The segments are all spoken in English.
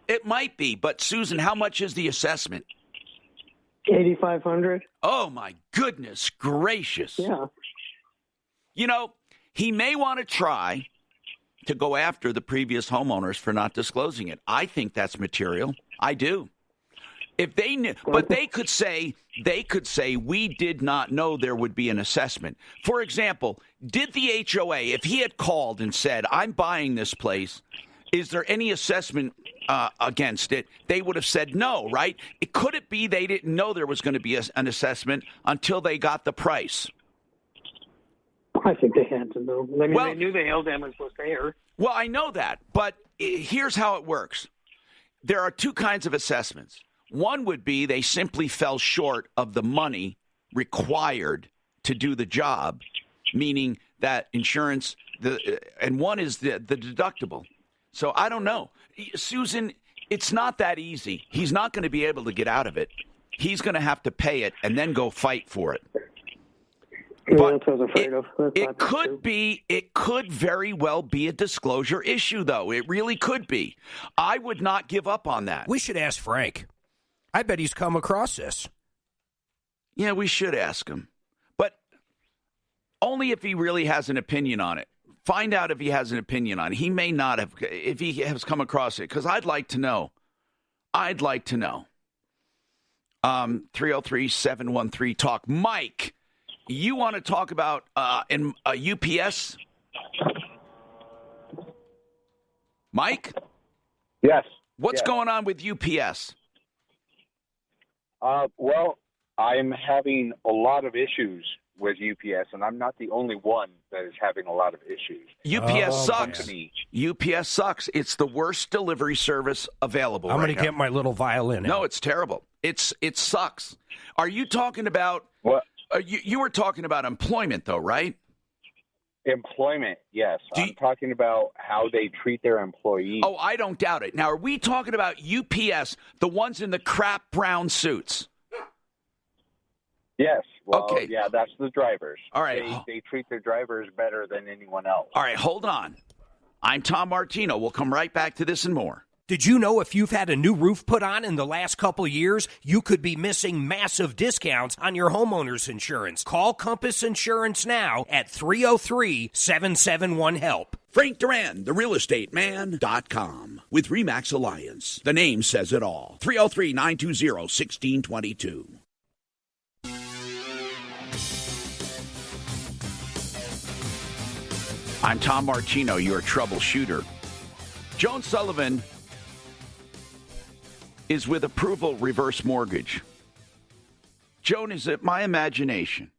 It might be, but Susan, how much is the assessment? $8,500. Oh, my goodness gracious. Yeah. You know, he may want to try to go after the previous homeowners for not disclosing it. I think that's material. I do. If they knew, but they could say we did not know there would be an assessment. For example, did the HOA, if he had called and said, I'm buying this place, is there any assessment against it? They would have said no, right? Could it be they didn't know there was going to be an assessment until they got the price? I think they had to know. I mean, they knew the hail damage was there. Well, I know that, but here's how it works. There are two kinds of assessments. One would be they simply fell short of the money required to do the job, meaning that insurance, and one is the deductible. So I don't know. Susan, it's not that easy. He's not going to be able to get out of it. He's going to have to pay it and then go fight for it. Yeah, But that's what I was afraid of. it could very well be a disclosure issue, though. It really could be. I would not give up on that. We should ask Frank. I bet he's come across this. Yeah, we should ask him. But only if he really has an opinion on it. Find out if he has an opinion on it. He may not have, if he has come across it, because I'd like to know. 303-713-TALK. Mike, you want to talk about UPS? Mike? Yes. What's going on with UPS? Well, I'm having a lot of issues with UPS, and I'm not the only one that is having a lot of issues. UPS sucks. Man. UPS sucks. It's the worst delivery service available. I'm right going to get my little violin out. No, it's terrible. It sucks. Are you talking about what? You were talking about employment, though, right? Employment, yes. I'm talking about how they treat their employees. Oh, I don't doubt it. Now, are we talking about UPS, the ones in the crap brown suits? Yes. Well, okay. Yeah, that's the drivers. All right. They treat their drivers better than anyone else. All right, hold on. I'm Tom Martino. We'll come right back to this and more. Did you know if you've had a new roof put on in the last couple of years, you could be missing massive discounts on your homeowner's insurance? Call Compass Insurance now at 303-771-HELP. Frank Duran, therealestateman.com. With RE/MAX Alliance. The name says it all. 303-920-1622. I'm Tom Martino, your troubleshooter. Joan Sullivan is with Approval Reverse Mortgage. Joan, is it my imagination,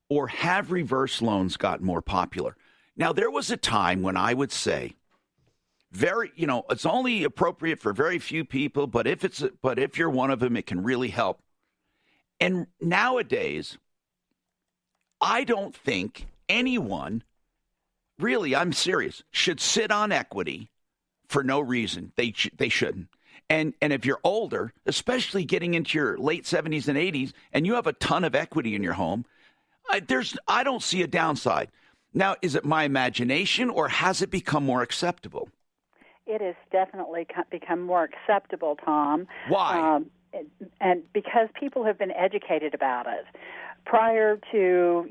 or have reverse loans got more popular? Now, there was a time when I would say, it's only appropriate for very few people, but if you're one of them, it can really help. And nowadays, I don't think anyone, really, I'm serious, should sit on equity for no reason. They shouldn't. And if you're older, especially getting into your late 70s and 80s, and you have a ton of equity in your home, I don't see a downside. Now, is it my imagination, or has it become more acceptable? It has definitely become more acceptable, Tom. Why? And because people have been educated about it. Prior to,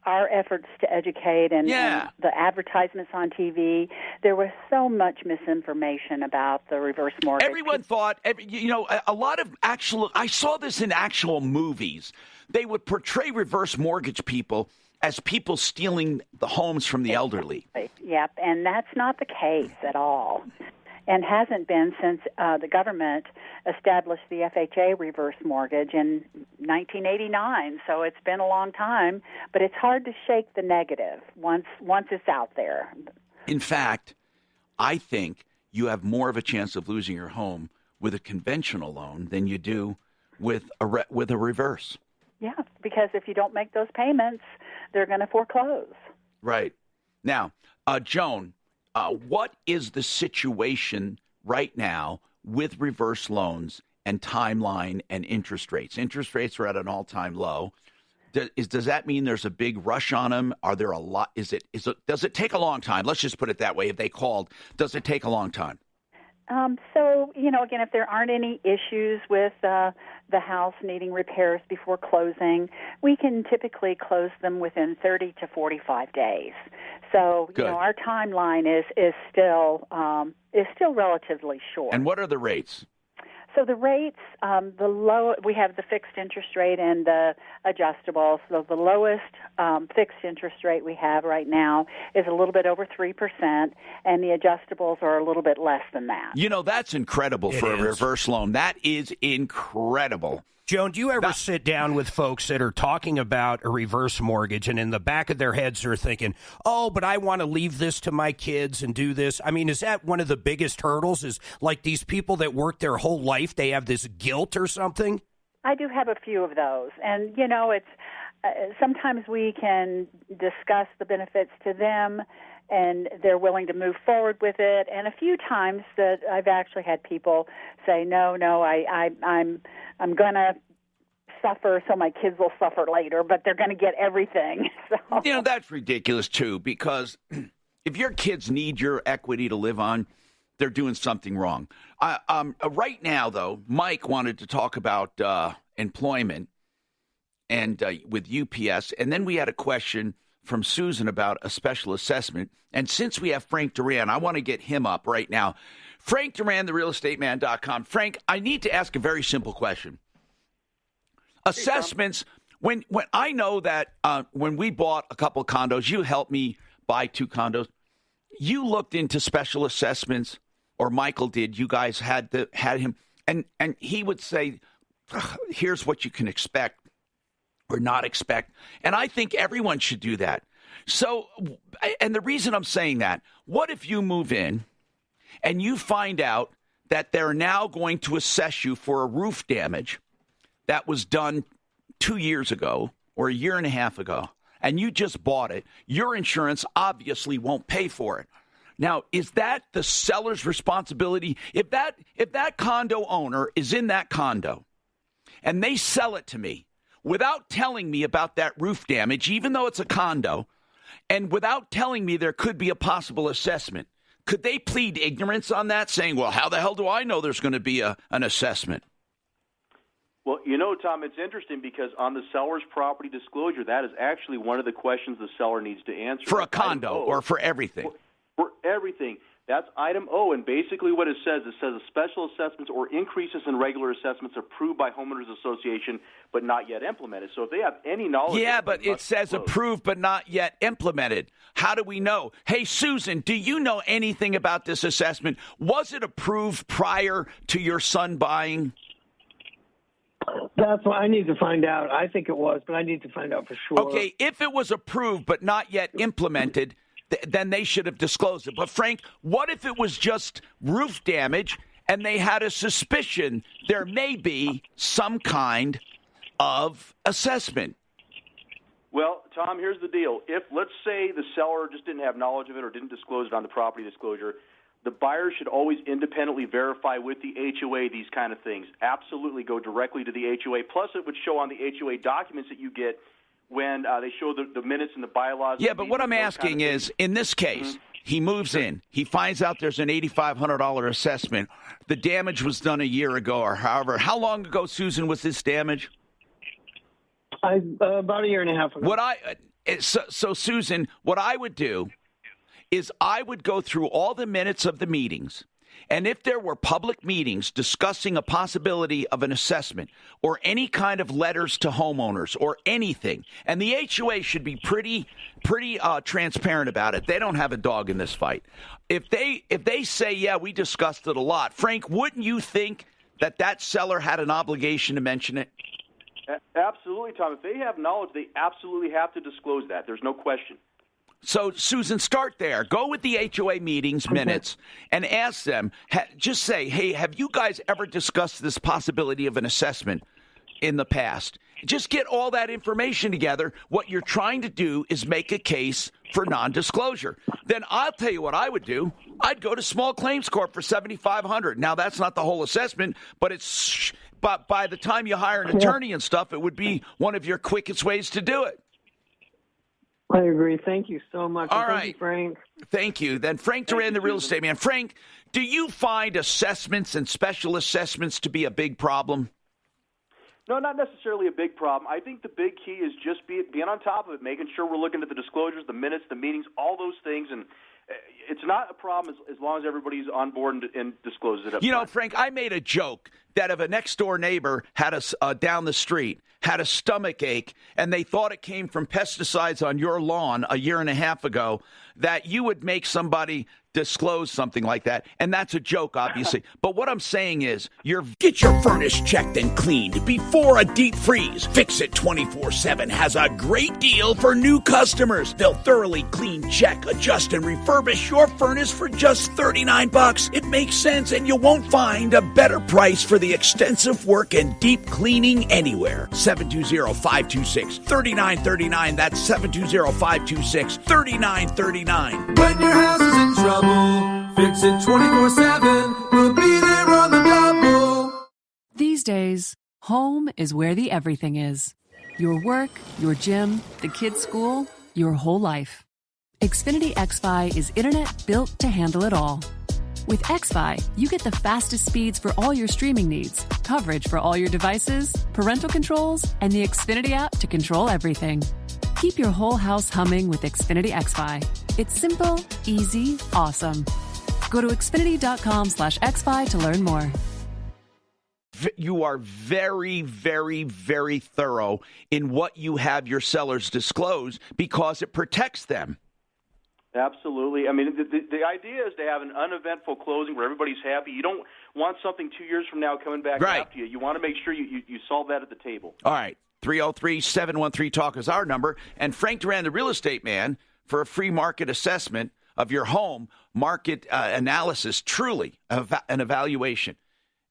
our efforts to educate and the advertisements on TV, there was so much misinformation about the reverse mortgage. Everyone thought, a lot of I saw this in actual movies. They would portray reverse mortgage people as people stealing the homes from the elderly. Yep, and that's not the case at all. And hasn't been since the government established the FHA reverse mortgage in 1989. So it's been a long time, but it's hard to shake the negative once it's out there. In fact, I think you have more of a chance of losing your home with a conventional loan than you do with a reverse. Yeah, because if you don't make those payments, they're going to foreclose. Right. Now, Joan, what is the situation right now with reverse loans and timeline and interest rates? Interest rates are at an all-time low. Does that mean there's a big rush on them? Are there a lot? Does it take a long time? Let's just put it that way. If they called, does it take a long time? So, again, if there aren't any issues with the house needing repairs before closing, we can typically close them within 30 to 45 days. So, Good. Our timeline is still relatively short. And what are the rates? So the rates, we have the fixed interest rate and the adjustable. So the lowest fixed interest rate we have right now is a little bit over 3%, and the adjustables are a little bit less than that. That's incredible for a reverse loan. That is incredible. Joan, do you ever sit down with folks that are talking about a reverse mortgage and in the back of their heads they're thinking, oh, but I want to leave this to my kids and do this? I mean, is that one of the biggest hurdles, is like these people that work their whole life, they have this guilt or something? I do have a few of those. And, it's sometimes we can discuss the benefits to them and they're willing to move forward with it. And a few times that I've actually had people say, no, I'm going to suffer so my kids will suffer later, but they're going to get everything. So. That's ridiculous, too, because if your kids need your equity to live on, they're doing something wrong. Right now, though, Mike wanted to talk about employment and with UPS, and then we had a question from Susan about a special assessment. And since we have Frank Duran, I want to get him up right now. Frank Duran, therealestateman.com. Frank, I need to ask a very simple question. Assessments, when I know that when we bought a couple of condos, you helped me buy 2 condos. You looked into special assessments, or Michael did. You guys had him, and he would say, here's what you can expect or not expect. And I think everyone should do that. So, and the reason I'm saying that, what if you move in and you find out that they're now going to assess you for a roof damage that was done 2 years ago or a year and a half ago, and you just bought it? Your insurance obviously won't pay for it. Now, is that the seller's responsibility? If that condo owner is in that condo and they sell it to me without telling me about that roof damage, even though it's a condo, and without telling me there could be a possible assessment, could they plead ignorance on that, saying, well, how the hell do I know there's going to be an assessment? Well, Tom, it's interesting because on the seller's property disclosure, that is actually one of the questions the seller needs to answer. For a condo or for everything? For everything. That's item O, and basically what it says special assessments or increases in regular assessments approved by Homeowners Association but not yet implemented. So if they have any knowledge... Yeah, but it says approved but not yet implemented. How do we know? Hey, Susan, do you know anything about this assessment? Was it approved prior to your son buying? That's what I need to find out. I think it was, but I need to find out for sure. Okay, if it was approved but not yet implemented, then they should have disclosed it. But, Frank, what if it was just roof damage and they had a suspicion there may be some kind of assessment? Well, Tom, here's the deal. If, let's say, the seller just didn't have knowledge of it or didn't disclose it on the property disclosure, the buyer should always independently verify with the HOA these kind of things. Absolutely go directly to the HOA. Plus, it would show on the HOA documents that you get when they show the minutes and the bylaws. Yeah, but what I'm asking is, in this case, he moves in. He finds out there's an $8,500 assessment. The damage was done a year ago or however. How long ago, Susan, was this damage? About a year and a half ago. So, Susan, what I would do is I would go through all the minutes of the meetings, and if there were public meetings discussing a possibility of an assessment or any kind of letters to homeowners or anything, and the HOA should be pretty transparent about it. They don't have a dog in this fight. If they say, yeah, we discussed it a lot, Frank, wouldn't you think that seller had an obligation to mention it? Absolutely, Tom. If they have knowledge, they absolutely have to disclose that. There's no question. So, Susan, start there. Go with the HOA meetings minutes and ask them, just say, hey, have you guys ever discussed this possibility of an assessment in the past? Just get all that information together. What you're trying to do is make a case for non-disclosure. Then I'll tell you what I would do. I'd go to Small Claims Court for $7,500. Now, that's not the whole assessment, but but by the time you hire an attorney and stuff, it would be one of your quickest ways to do it. I agree. Thank you so much. All right. Thank you, Frank. Thank you. Then Frank Duran, the real estate man. Frank, Do you find assessments and special assessments to be a big problem? No, not necessarily a big problem. I think the big key is just being on top of it, making sure we're looking at the disclosures, the minutes, the meetings, all those things, and it's not a problem as long as everybody's on board and discloses it up front. Frank, I made a joke that if a next-door neighbor had down the street had a stomach ache and they thought it came from pesticides on your lawn a year and a half ago, that you would make somebody disclose something like that. And that's a joke, obviously. But what I'm saying is Get your furnace checked and cleaned before a deep freeze. Fix It 24/7 has a great deal for new customers. They'll thoroughly clean, check, adjust, and refurbish your furnace for just $39. It makes sense, and you won't find a better price for the extensive work and deep cleaning anywhere. 720-526-3939. That's 720-526-3939. When your house is in trouble, fix it 24/7. We'll be there on the double. These days, home is where the everything is. Your work, your gym, the kids' school, your whole life. Xfinity XFi is internet built to handle it all. With XFi, you get the fastest speeds for all your streaming needs, coverage for all your devices, parental controls, and the Xfinity app to control everything. Keep your whole house humming with Xfinity XFi. It's simple, easy, awesome. Go to Xfinity.com/XFi to learn more. You are very, very, very thorough in what you have your sellers disclose because it protects them. Absolutely. I mean, the idea is to have an uneventful closing where everybody's happy. You don't want something 2 years from now coming back after you. You want to make sure you solve that at the table. All right. 303-713-TALK is our number. And Frank Duran, the real estate man, for a free market assessment of your home, market analysis, truly an evaluation,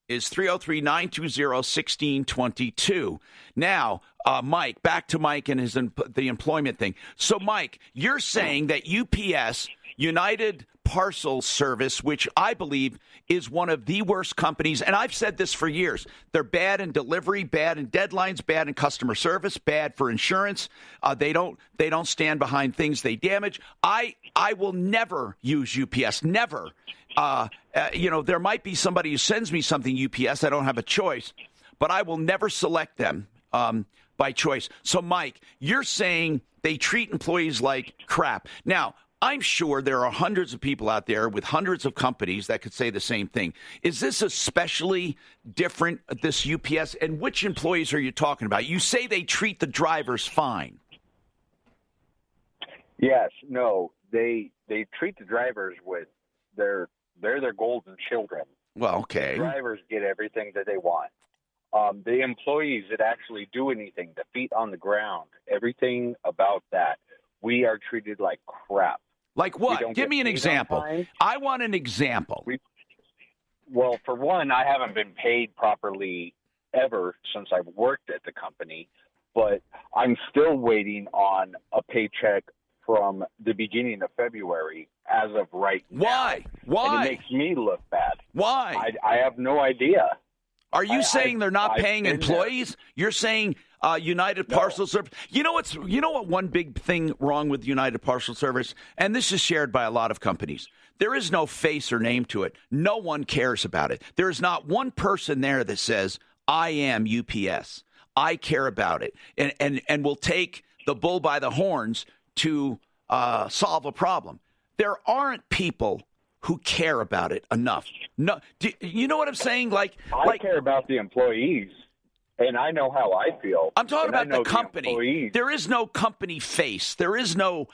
is 303-920-1622. Now, Mike, back to Mike and the employment thing. So, Mike, you're saying that UPS, United Parcel Service, which I believe is one of the worst companies, and I've said this for years, they're bad in delivery, bad in deadlines, bad in customer service, bad for insurance. They don't stand behind things they damage. I will never use UPS, never. There might be somebody who sends me something UPS. I don't have a choice, but I will never select them by choice. So, Mike, you're saying they treat employees like crap. Now, I'm sure there are hundreds of people out there with hundreds of companies that could say the same thing. Is this especially different, this UPS? And which employees are you talking about? You say they treat the drivers fine. Yes, no, they treat the drivers with they're their golden children. Well, okay. The drivers get everything that they want. The employees that actually do anything, the feet on the ground, everything about that, we are treated like crap. Like what? Give me an example. I want an example. Well, for one, I haven't been paid properly ever since I've worked at the company, but I'm still waiting on a paycheck from the beginning of February as of right now. Why? And it makes me look bad. Why? I have no idea. Are you saying they're not paying employees? You're saying United Parcel Service. You know what? One big thing wrong with United Parcel Service, and this is shared by a lot of companies. There is no face or name to it. No one cares about it. There is not one person there that says, "I am UPS. I care about it," and will take the bull by the horns to solve a problem. There aren't people who care about it enough. No, you know what I'm saying? I care about the employees, and I know how I feel. I'm talking about the company. There is no company face. There is no.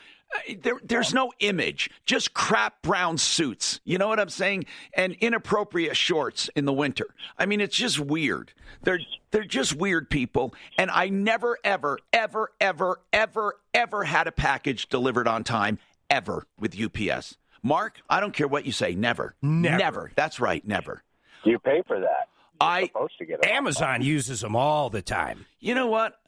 There's no image. Just crap brown suits. You know what I'm saying? And inappropriate shorts in the winter. I mean, it's just weird. They're just weird people. And I never, ever, ever, ever, ever, ever had a package delivered on time ever with UPS. Mark, I don't care what you say. Never. That's right. Never. You pay for that. You're supposed to get it. Amazon uses them all the time. You know what?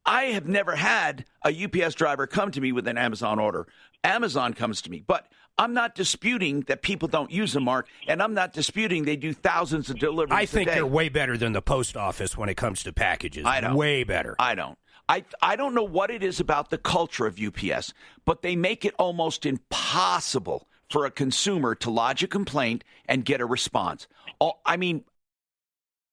I have never had a UPS driver come to me with an Amazon order. Amazon comes to me. But I'm not disputing that people don't use them, Mark, and I'm not disputing they do thousands of deliveries a day. I think they're way better than the post office when it comes to packages. I don't. Way better. I don't. I don't know what it is about the culture of UPS, but they make it almost impossible for a consumer to lodge a complaint and get a response. I mean,